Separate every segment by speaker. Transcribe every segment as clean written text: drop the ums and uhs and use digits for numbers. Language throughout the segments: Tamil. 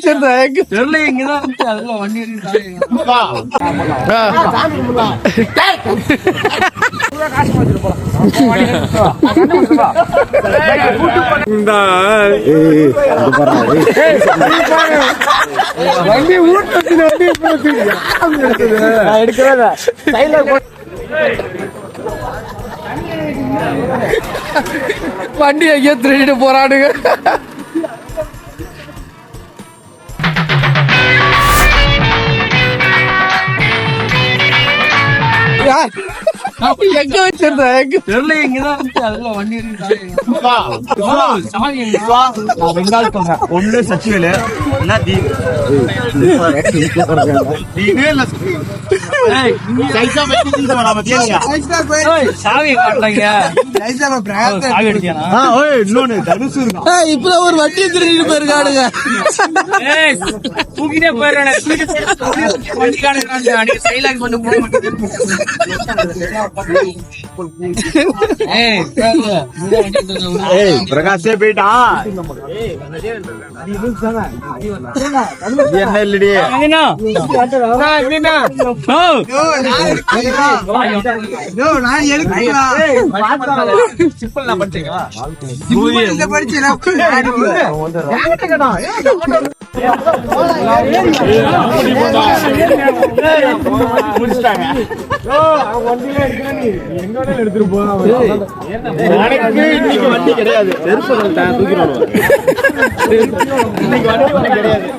Speaker 1: வச்சிருந்தேன்
Speaker 2: தெரியல இங்கதான் இருந்துச்சு அதுல வண்டி
Speaker 1: வண்டி ஊட்டு எடுக்கவே வண்டி எங்கேயோ திருடிட்டு போறானுங்க. எங்க வச்சிருந்தேன்
Speaker 2: தெரியல இங்கதான் இருந்துச்சு அதுல வண்டி
Speaker 3: வெங்காயம் சொல்றேன். ஒண்ணு சச்சிவேலு
Speaker 2: சாவி காட்டுறாங்க.
Speaker 1: இப்ப ஒரு வண்டி திருடிட்டு போயிருக்கானுங்க.
Speaker 2: தூக்கிட்டே போயிடுறாங்க.
Speaker 3: பிரகாஷே போயிட்டா என்ன இல்லடி எடுத்துட்டு போறாங்க. இன்னைக்கு வண்டி கிடையாது. இன்னைக்கு வண்டி கிடையாது.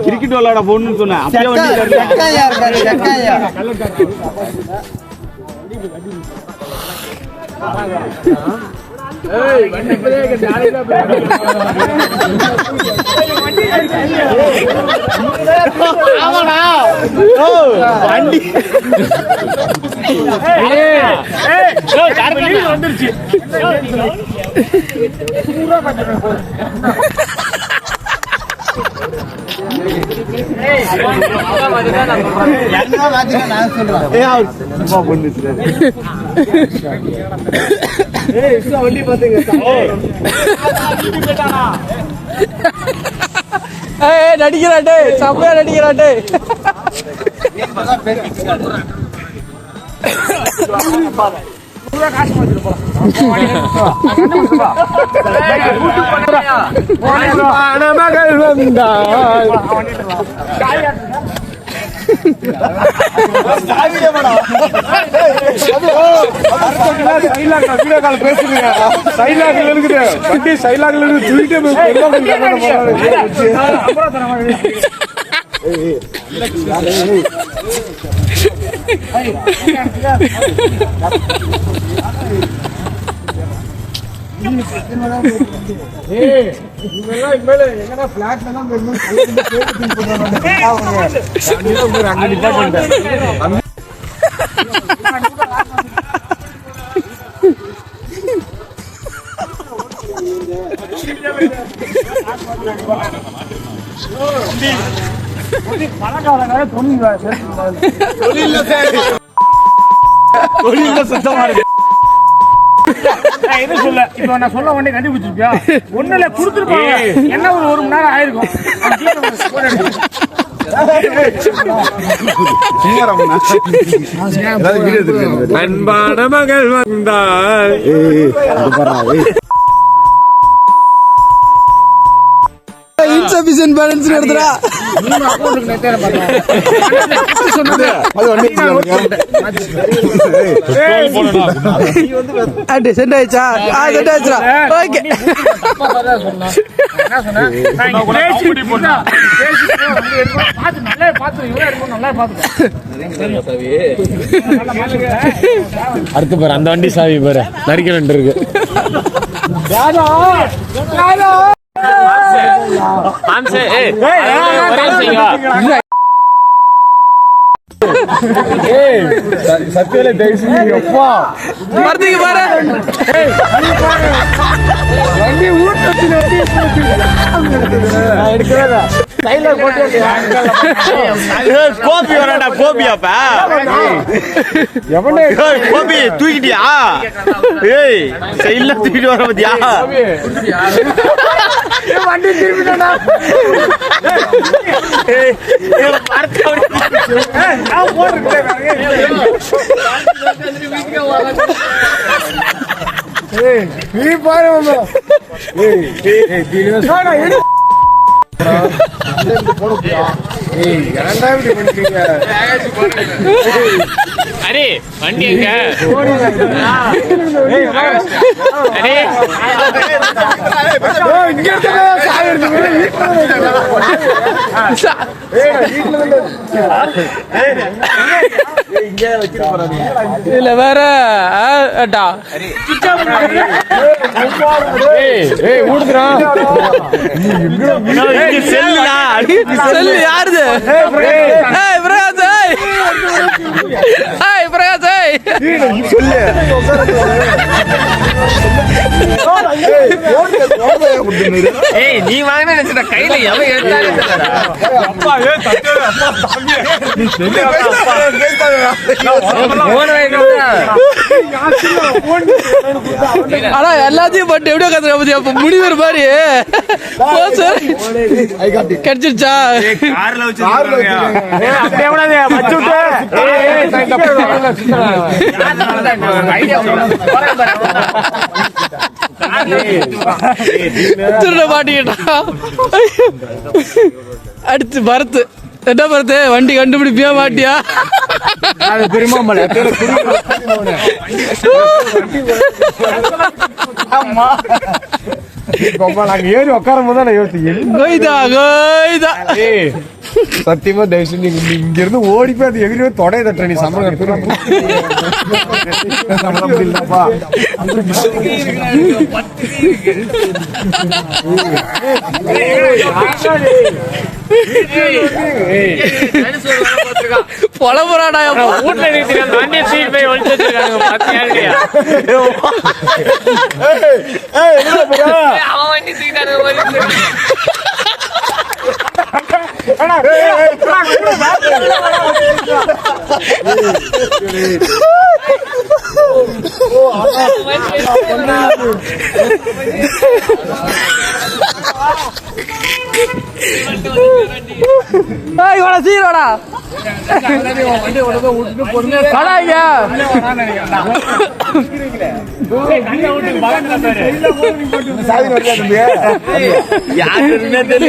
Speaker 3: கிரிக்கெட் விளையாட போகணும்னு சொன்ன வந்துருச்சு. வண்டி பாத்துங்க
Speaker 1: நடிக்கிறாட்டே செம்மையா நடிக்கிறாட்டே. மகள் வந்தாள்
Speaker 3: பேசுறீங்க. சைலாக்ல இருக்குது வண்டி. சைலாக்ல இருந்து சுத்தமா இருக்கு. சொல்ல இப்ப நான் சொல்ல உடனே கண்டுபிடிச்சிருப்பியா? ஒண்ணுல குடுத்துருப்பாங்க. என்ன ஒரு மணி நேரம் ஆயிருக்கும். அன்பான மகள் வந்தாள்.
Speaker 1: இன்சபிஷியன்ட் பேலன்ஸ் எடுத்துடா. சென்ட் ஆயிடுச்சா? சென்ட் ஆயிடுச்சா? ஓகே.
Speaker 3: அடுத்து பாரு அந்த வண்டி சாவி பாரு நடிக்க இருக்கு. சத்தியில எப்பா
Speaker 1: மரத்துக்கு பாரு
Speaker 3: வண்டி ஊட்டத்தில் எடுக்கவே
Speaker 4: கோபி வரடா கோபியாப்பா
Speaker 3: எவனே
Speaker 4: கோபி தூக்கிட்டியா ஏய் சைடுல தூக்கிட்டு வர பத்தியா
Speaker 3: வண்டி திரும்பிட்டா நீ பாரு
Speaker 5: அரே வண்டி எங்க அரே
Speaker 1: இல்ல வேற செல்லு யாருது பிரகாஷ் பிரகாஷ்
Speaker 5: ஏய் நீ வாங்கின நினைச்சா கையில எவன் எடுத்தாலே
Speaker 1: ஆனா எல்லாத்தையும் பட்டு எப்படியோ கத்துற பத்தி அப்ப முடிவு மாதிரி கிடைச்சிருச்சா திருட மாட்டிக்கிட்டா அடுத்து பரத்து என்ன பரத்து வண்டி கண்டுபிடிப்பியா மாட்டியா
Speaker 3: பெருமாமலை நாங்க ஏறி உட்காரும் போது நான் யோசிச்சேன்
Speaker 1: கோயிதா கோயிதா
Speaker 3: சத்தியமா தயவு செஞ்சு இங்க இருந்து ஓடி போய் அது எகிரி தொடைய தட்டுற நீ சம்பளம் இல்லப்பா
Speaker 1: பொலபுறாடா
Speaker 5: வீட்டுல நிறுத்தி வண்டியை சீட் போய் ஒழிச்சு வச்சிருக்காங்க பாத்தியா அவன் வண்டி சீட்டான
Speaker 1: சீரோடா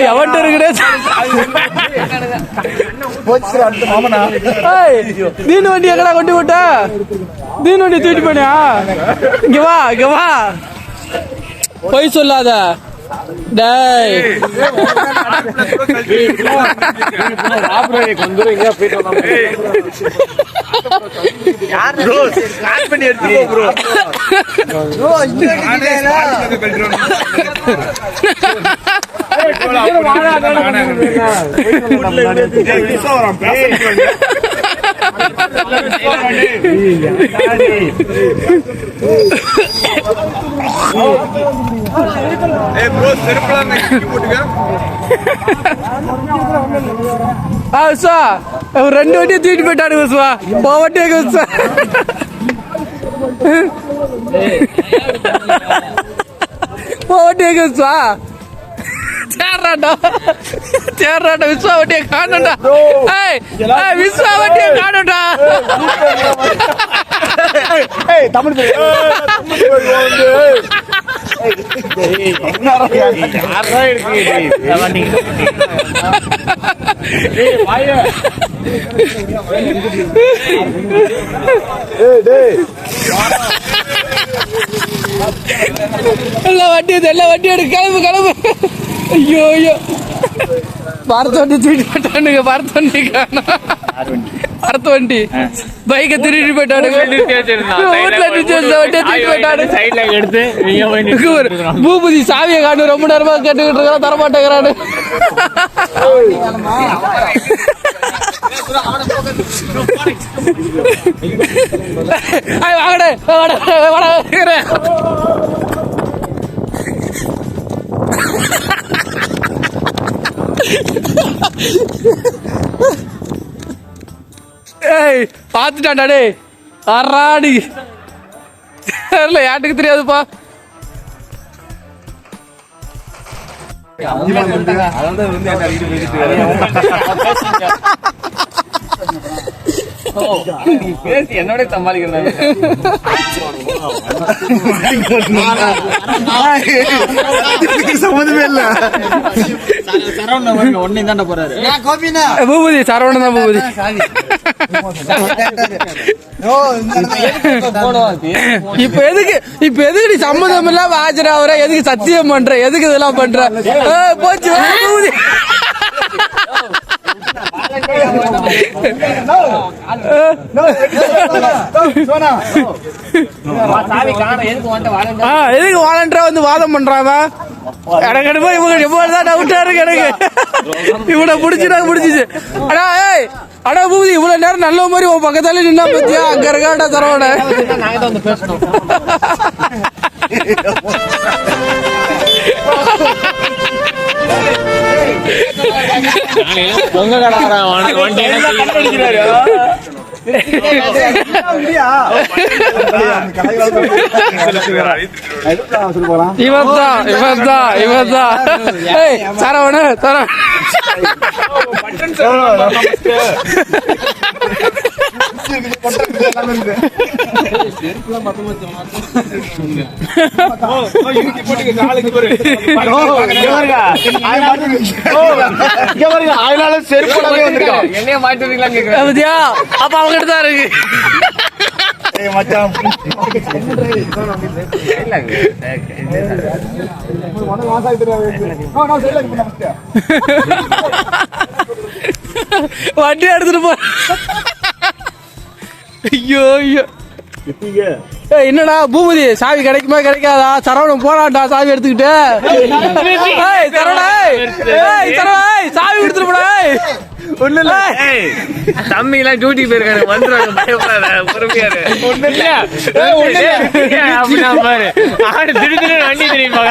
Speaker 1: எவன்ட்டு இருக்குடே தீனு வண்டி எங்கடா கொண்டு விட்ட தீனு வண்டி தூக்கிட்டு போனியா இங்க வா பொய் சொல்லாத டேய் ரெண்டு வண்டியும் தூக்கிட்டு போயிட்டாரு போவட்டே போவட்டே சேர்றாண்டா விஸ்வா வட்டியை காணும்டா விஸ்வா வட்டியை காணும்டா
Speaker 3: தமிழ்
Speaker 1: எல்லா வண்டி எடுக்க கிளம்பு ஐயோ ஐயோ பாரத் வண்டி தூக்கிட்டு போட்டானுங்க பாரத் வண்டி காணும் அடுத்த வண்டி பைக்கை திருடி போயிட்டானுங்க.
Speaker 5: நிறுத்தி வச்சிருந்தான்.
Speaker 1: வீட்டுல நிறுத்தி வச்ச வண்டியை தூக்கி போயிட்டானுங்க.
Speaker 5: சைட்ல எடுத்து இங்க போய்
Speaker 1: இங்க ஒரு பூபதி சாவியை காணு ரொம்ப நேரமா கேட்டுக்கிட்டு இருக்கான், தரமாட்டேங்கிறானு. வாங்கடே வாடா. ஏய் பாத்துட்டான்டா டே அறாடி தெரியல, யாட்டுக்கு தெரியாதுப்பா.
Speaker 2: என்னோட சமாளிக்கிறேன்.
Speaker 4: சம்மந்தமே இல்ல.
Speaker 1: பூபதி சரவணன் தான் பூபதி. இப்ப எதுக்கு நீ சம்மதம் இல்லாம ஆஜராவற? எதுக்கு சத்தியம் பண்ற? எதுக்கு இதெல்லாம் பண்ற? போச்சு பூபதி. எதுக்கு வாலண்டரா வந்து வாதம் பண்றாங்க? எனக்கு இவங்கதான் டவுட்டா இருக்கு எனக்கு. இவனை பிடிச்சிச்சு. அடா பூபதி இவ்வளவு நேரம் நல்ல மாதிரி உன் பக்கத்தால நின்னா பத்தியா? அங்க இருக்காடா தரவன.
Speaker 5: பொங்க கடாரான் வண்டி
Speaker 1: இவன்தான் சரவண
Speaker 2: என்னைய மாட்டுறீங்களா கேக்குறேன்.
Speaker 1: அப்ப அவங்கிட்ட தான் இருக்கு. வண்டி எடுத்துட்டு போ. ஐயோ என்னடா பூபதி சாவி கிடைக்குமா கிடைக்காதா? சரவணன் போனான்டா சாவி எடுத்துக்கிட்டு. சாவி எடுத்துட்டு போடா.
Speaker 5: ஒண்ணு இல்ல தம்பி எல்லாம் டியூட்டி போயிருக்காரு, வந்துருவாங்க, பயப்படாத, பொறுமையாரு. பாரு ஆடு திரு வண்டி தெரியுமா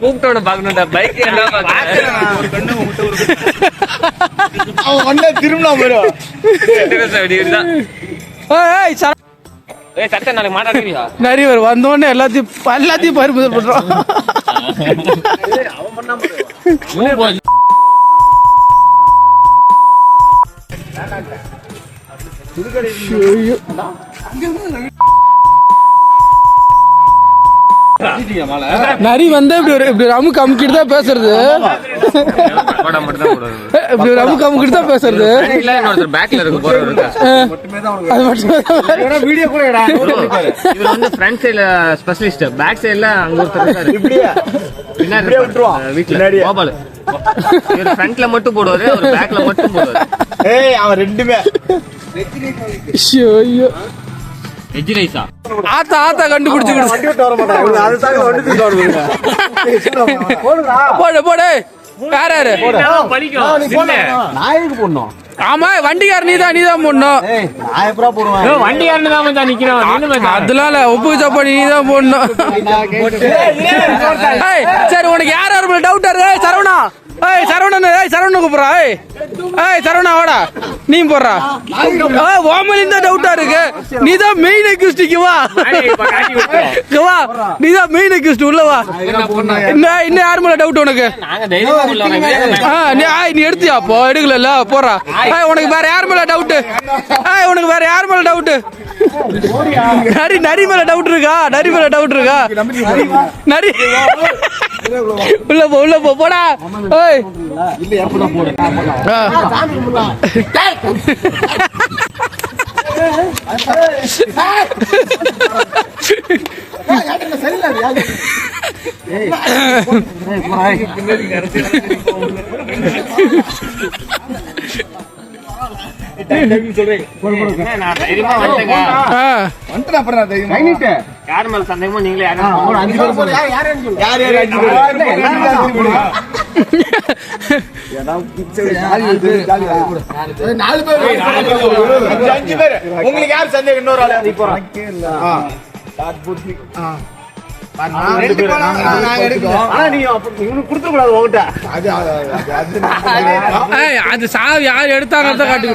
Speaker 5: கூப்பிட்டோட பாக்கணும்டா. பைக்
Speaker 4: திரும்பினா போயிடும்.
Speaker 5: சத்த நாளைக்கு மாட்டாடுறியா?
Speaker 1: நிறைய பேர் வந்தோடனே எல்லாத்தையும் பறிமுதல் பண்றோம். நரி வந்து இப்படி அமுக்கு அமுக்கிட்டு தான் பேசுறது. இப்படி ஒரு அமுக்கு அமுக்கிட்டு தான் பேசுறது.
Speaker 5: பேக்ல இருக்கு போறது.
Speaker 1: அது மட்டும்
Speaker 4: வீடியோ கூட
Speaker 5: இவர் வந்து ஃப்ரண்ட் சைடுல ஸ்பெஷலிஸ்ட், பேக் சைடுல அங்க ஒருத்தர் இருக்காரு. பின்னாடி வீட்ல கோபால். இவர் ஃப்ரண்ட்ல மட்டும் போடுவாரு, ஒரு பேக்ல மட்டும் போடுவாரு.
Speaker 4: ஏய் அவன் ரெண்டுமே
Speaker 1: ஐயோ
Speaker 5: வெஜ் ரைஸா?
Speaker 1: ஆத்தா கண்டுபிடிச்சு
Speaker 4: வண்டி விட்டு வர மாட்டாங்க. அதுதான் வண்டி தூக்கிட்டு வருவாங்க.
Speaker 1: போடு யாரு
Speaker 5: படிக்கும்
Speaker 4: நாய்க்கு போடணும்.
Speaker 1: ஆமா வண்டிக்கார நீதான் போடணும்.
Speaker 4: நான் எப்படா போடுவேன்?
Speaker 5: வண்டிக்காரனு தான் நிக்கிறோம்.
Speaker 1: அதெல்லாம் ஒப்பு சப்பாடி நீதான் போடணும். சரி உனக்கு யார் டவுட்டா இருக்கு? சரவணா சரவணன் கூப்பிடுறா. சரவணா வாடா நீ போடுறா. ஓமலின் தான் டவுட்டா இருக்கு. நீதான் மெயின் அக்யூஸ்ட். வா நீதான் மெயின் அக்யூஸ்ட். உள்ள வா. இன்னும் யாரு மேல டவுட் உனக்கு? நீ எடுத்தியா? அப்போ எடுக்கல போறா. உனக்கு வேற யார் மேல டவுட்? நரி மேல டவுட் இருக்கா? நரி உள்ள போ போடா.
Speaker 5: நான் தைரியமா வந்துட்டேங்க. யார் மேல சந்தேகமோ நீங்களே
Speaker 4: உங்களுக்கு யார் சந்தேகம்? இன்னொரு ஆளு
Speaker 1: அது சாவி யார் எடுத்தாங்க காட்டி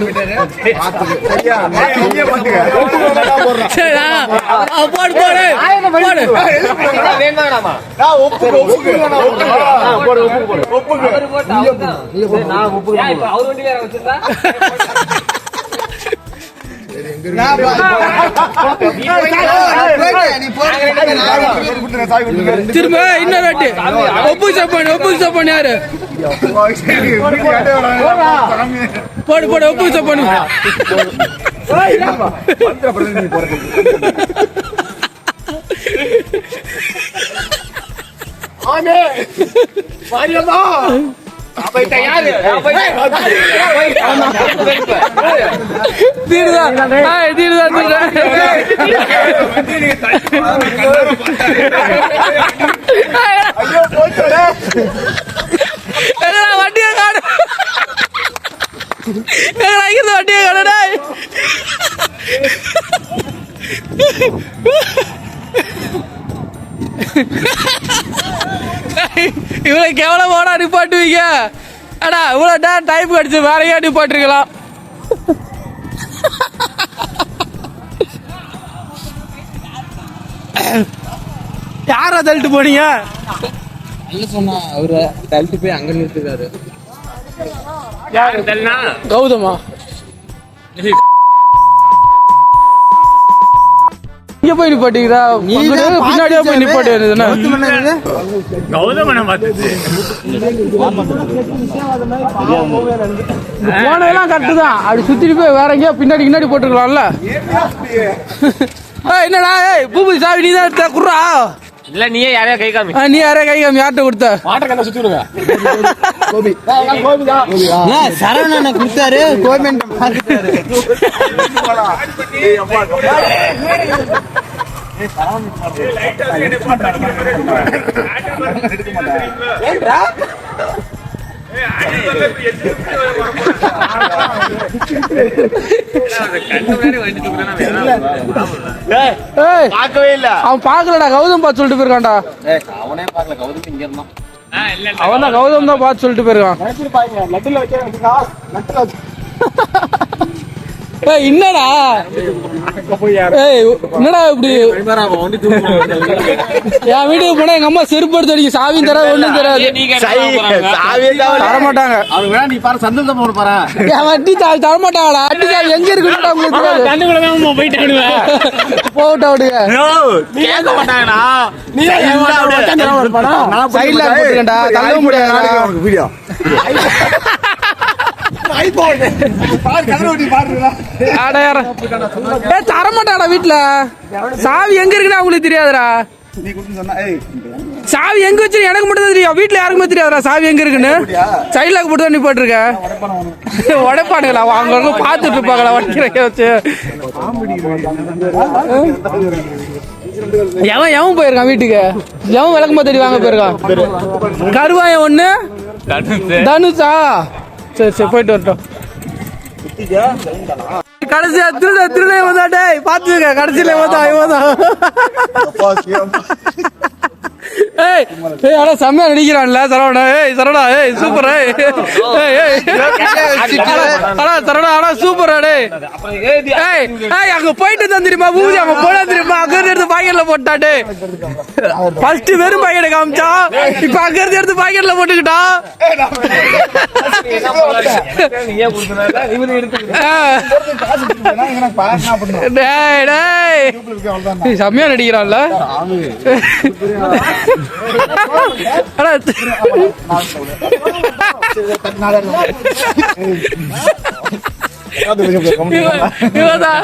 Speaker 1: திரும்ப இன்னொரு வாட்டி ஒப்பு சப்பான் யாரு போடு ஒப்பு சப்பான் வண்டியை காடு வண்டியை காடா இவ்வளவு கேவலமாடா நிப்பாட்டுவீங்க. அடா இவ்வளவு டைம் கிடைச்சு வேற ஏன் நிப்பாட்டுருக்கலாம். யாரா தள்ளிட்டு போனீங்க?
Speaker 2: சொன்னா அவரு தள்ளிட்டு போய் அங்க நிறுத்துக்காரு.
Speaker 1: கௌதமா இங்க போய் நிப்பாட்டிக்கிறா? பின்னாடியே போய் நிப்பாட்டி போனதெல்லாம் கரெக்டு தான். அப்படி சுத்திட்டு போய் வேற எங்கேயா பின்னாடி போட்டுக்கலாம்ல. என்னடா பூபதி சாவி நீ தான் எடுத்த குர்ரா?
Speaker 5: இல்ல நீயே யாரையா கை காமி.
Speaker 1: நீ யாரே கை காமி யார்கிட்ட கொடுத்த?
Speaker 3: மாட்டை சுத்தி விடுங்க.
Speaker 2: சரவண கொடுத்தாரு கோவிந்த்
Speaker 4: பார்க்கவே இல்ல.
Speaker 1: அவன் பாக்கலடா, கௌதம் பார்த்து சொல்லிட்டு போயிருக்கான்டா.
Speaker 2: அவனே பாக்கல, கௌதம் இங்க இருந்தான்.
Speaker 1: அவன் தான் கௌதம் தான் பார்த்து சொல்லிட்டு போயிருக்கான். என்னடா என்னடா இப்படி என் வீட்டுக்கு போனா எங்க அம்மா செருப்பு எடுத்து அடிக்க சாவியும் தராது ஒண்ணும் தராது. தரமாட்டாங்க.
Speaker 2: நீ பாரு சந்தோஷம் போன பாரு.
Speaker 1: என் வட்டி சாவி தரமாட்டாங்களா? வட்டி சாவி எங்க இருக்குன்னு உங்களுக்கு போட்டா விடுங்க.
Speaker 4: கேட்க மாட்டாங்கண்ணா.
Speaker 1: சைட்ல போட்டுக்கண்டா, தள்ள முடியாது. தரமாட்டாடா வீட்டுல. சாவி எங்க இருக்குன்னு அவங்களுக்கு தெரியாதுடா. சாவி எங்க வச்சு எனக்கு மட்டும் தான் தெரியும், வீட்டுல யாருக்குமே தெரியாதுடா சாவி எங்க இருக்குன்னு. சைட்ல போட்டு தான் நீ போட்டிருக்க. உடைப்பானுங்களா? அவங்க பாத்துட்டு இருப்பாங்களா வண்டிக்கிறக்க வச்சு? எவன் போயிருக்கான் வீட்டுக்கு? எவன் விளக்குமா தேடி வாங்க போயிருக்கான்? கருவாயம் ஒண்ணு, தனுஷா. சரி போயிட்டு வரட்டும். கடைசியா திருடே வந்தாடே பாத்துக்க. கடைசியில ஆனா செம்மையா நடிக்கிறான்ல சரவணா. சரவணா சூப்பர். சரவணா சூப்பர். அங்க போயிட்டு தான் தெரியுமா பூஜை? அவன் போனா தெரியுமா? அங்க இருந்து எடுத்து பாக்கெட்ல போட்டாடே. ஃபர்ஸ்ட் வெறும் பாக்கெட் காமிச்சா, இப்ப அங்க இருந்து எடுத்து பாக்கெட்ல போட்டுக்கிட்டா. செம்மையா நடிக்கிறான்ல. இவதான்